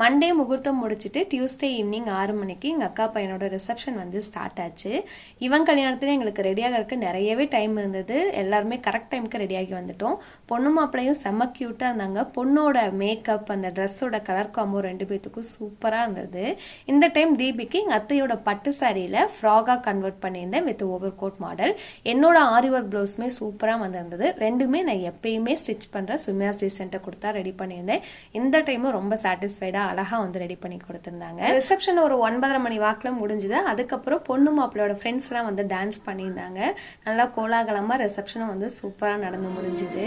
Monday முகூர்த்தம் முடிச்சுட்டு Tuesday evening 6 மணிக்கு எங்கள் அக்கா பையனோட ரிசப்ஷன் வந்து ஸ்டார்ட் ஆச்சு. இவன் கல்யாணத்துல எங்களுக்கு ரெடியாக இருக்க நிறையவே டைம் இருந்தது. எல்லாருமே கரெக்ட் டைமுக்கு ரெடியாகி வந்துட்டோம். பொண்ணு மாப்பிள்ளையும் செம்ம க்யூட்டாக இருந்தாங்க. பொண்ணோட மேக்கப் அந்த ட்ரெஸ்ஸோட கலர் காம்போ 2 பேத்துக்கும் சூப்பராக இருந்தது. இந்த டைம் தீபிக்கு எங்கள் அத்தையோட பட்டு சாரியில் ஃப்ராகாக கன்வெர்ட் பண்ணியிருந்தேன் வித் ஓவர் கோட் மாடல். என்னோட ஆரி ஒர்க் ப்ளவுஸுமே சூப்பராக வந்திருந்தது. ரெண்டுமே நான் எப்பயுமே ஸ்டிச் பண்ணுறேன் சுமியாஸ் டீசென்ட்டை கொடுத்தா ரெடி பண்ணியிருந்தேன். இந்த டைமும் ரொம்ப சாட்டிஸ்ஃபைடாக அழகா வந்து ரெடி பண்ணி கொடுத்திருந்தாங்க. ரிசப்ஷன் ஒரு 9:30 மணி வாக்குல முடிஞ்சது. அதுக்கப்புறம் பொண்ணு மாப்பிள்ளையோட ஃப்ரெண்ட்ஸ் எல்லாம் வந்து டான்ஸ் பண்ணியிருந்தாங்க. நல்லா கோலாகலமா ரிசப்ஷனும் வந்து சூப்பரா நடந்து முடிஞ்சுது.